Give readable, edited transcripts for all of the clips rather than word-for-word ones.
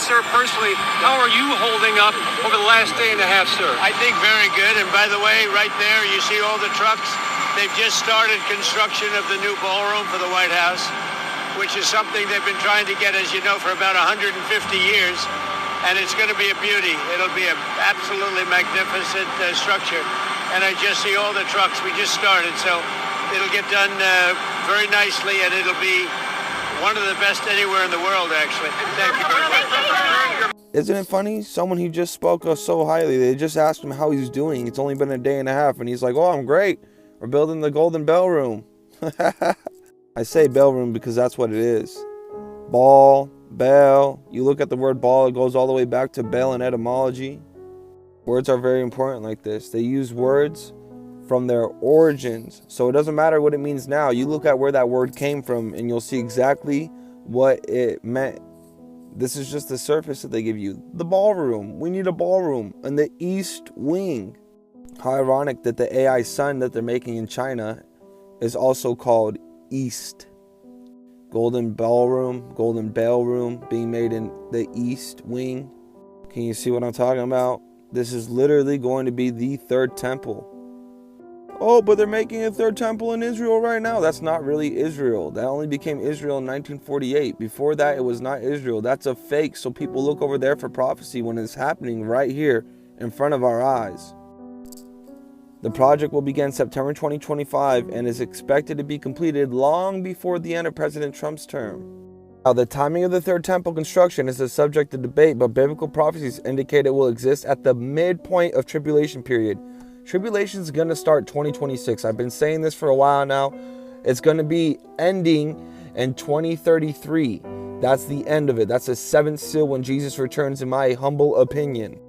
sir, personally, how are you holding up over the last day and a half, sir? I think very good. And by the way, right there, you see all the trucks. They've just started construction of the new ballroom for the White House, which is something they've been trying to get, as you know, for about 150 years. And it's going to be a beauty. It'll be an absolutely magnificent structure. And I just see all the trucks. We just started, so it'll get done very nicely, and it'll be one of the best anywhere in the world, actually. Thank you very much. Isn't it funny? Someone he just spoke of so highly, they just asked him how he's doing. It's only been a day and a half, and he's like, oh, I'm great. We're building the Golden Ballroom. I say Ballroom because that's what it is. Ball, bell. You look at the word ball, it goes all the way back to bell in etymology. Words are very important like this. They use words from their origins. So it doesn't matter what it means now. You look at where that word came from and you'll see exactly what it meant. This is just the surface that they give you. The ballroom. We need a ballroom in the East Wing. How ironic that the AI sun that they're making in China is also called East. Golden Ballroom, Golden Ballroom being made in the East Wing. Can you see what I'm talking about? This is literally going to be the third temple. Oh, but they're making a third temple in Israel right now. That's not really Israel. That only became Israel in 1948. Before that, it was not Israel. That's a fake, so people look over there for prophecy when it's happening right here in front of our eyes. The project will begin September 2025 and is expected to be completed long before the end of President Trump's term. Now, the timing of the third temple construction is a subject of debate, but biblical prophecies indicate it will exist at the midpoint of tribulation period. Tribulation is going to start 2026. I've been saying this for a while now. It's going to be ending in 2033. That's the end of it. That's the seventh seal when Jesus returns, in my humble opinion.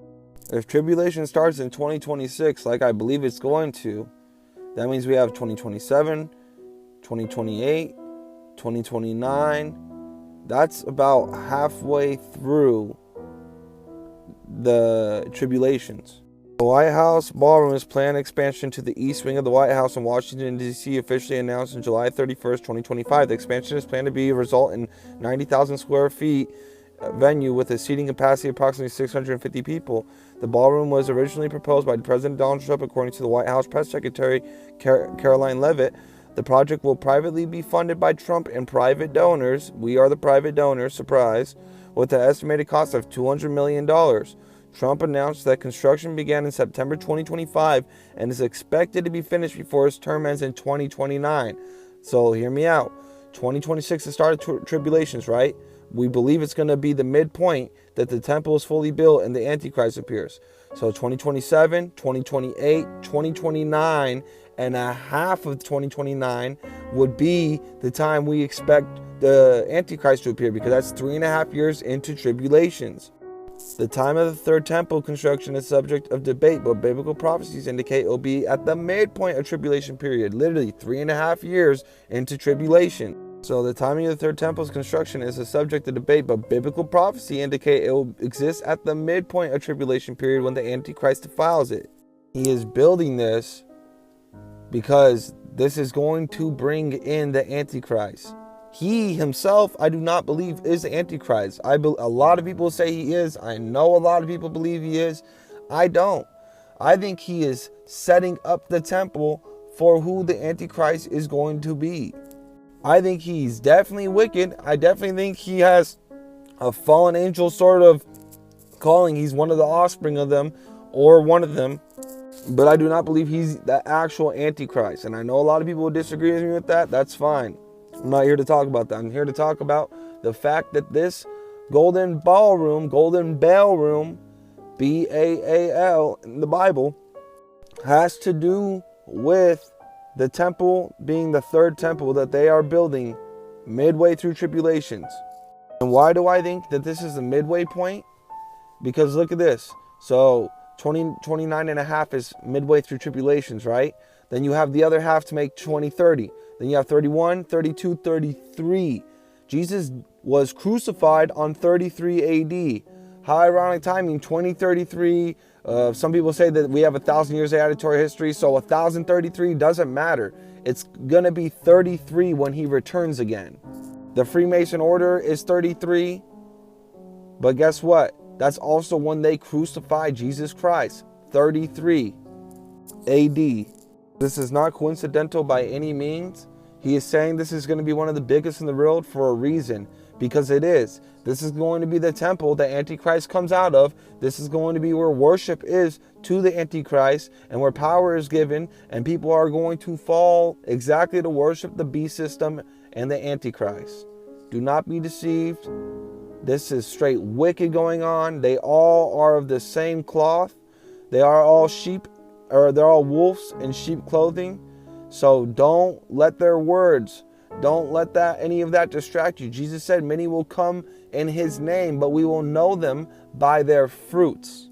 If tribulation starts in 2026, like I believe it's going to, that means we have 2027, 2028, 2029. That's about halfway through the tribulations. The White House Ballroom's planned expansion to the East Wing of the White House in Washington, D.C. officially announced on July 31st, 2025. The expansion is planned to result in 90,000 square feet venue with a seating capacity of approximately 650 people. The ballroom was originally proposed by President Donald Trump, according to the White House press secretary Caroline Leavitt. The project will privately be funded by Trump and private donors. We are the private donors, surprise, with an estimated cost of $200 million. Trump announced that construction began in September 2025 and is expected to be finished before his term ends in 2029. So hear me out. 2026 is the start of tribulations, right? We believe it's going to be the midpoint that the temple is fully built and the Antichrist appears. So 2027, 2028, 2029, and a half of 2029 would be the time we expect the Antichrist to appear, because that's 3.5 years into tribulations. The time of the third temple construction is subject of debate, but biblical prophecies indicate it will be at the midpoint of tribulation period, literally 3.5 years into tribulation. So the timing of the third temple's construction is a subject of debate, but biblical prophecy indicate it will exist at the midpoint of tribulation period when the Antichrist defiles it. He is building this because this is going to bring in the Antichrist. He himself, I do not believe, is the Antichrist. A lot of people say he is. I know a lot of people believe he is. I don't. I think he is setting up the temple for who the Antichrist is going to be. I think he's definitely wicked. I definitely think he has a fallen angel sort of calling. He's one of the offspring of them, or one of them. But I do not believe he's the actual Antichrist. And I know a lot of people will disagree with me with that. That's fine. I'm not here to talk about that. I'm here to talk about the fact that this Golden Ballroom, Golden Ballroom, B-A-A-L in the Bible, has to do with the temple being the third temple that they are building midway through tribulations. And why do I think that this is the midway point? Because look at this. So 29 and a half is midway through tribulations, right? Then you have the other half to make 2030. Then you have 31, 32, 33. Jesus was crucified on 33 AD. How ironic timing, 2033. Some people say that we have 1,000 years of added to our history, so 1,033 doesn't matter. It's going to be 33 when he returns again. The Freemason order is 33. But guess what? That's also when they crucified Jesus Christ, 33 AD. This is not coincidental by any means. He is saying this is going to be one of the biggest in the world for a reason, because it is. This is going to be the temple that Antichrist comes out of. This is going to be where worship is to the Antichrist and where power is given, and people are going to fall exactly to worship the beast system and the Antichrist. Do not be deceived. This is straight wicked going on. They all are of the same cloth. They are all sheep, or they're all wolves in sheep clothing. So don't let their words, don't let any of that distract you. Jesus said, many will come in his name, but we will know them by their fruits.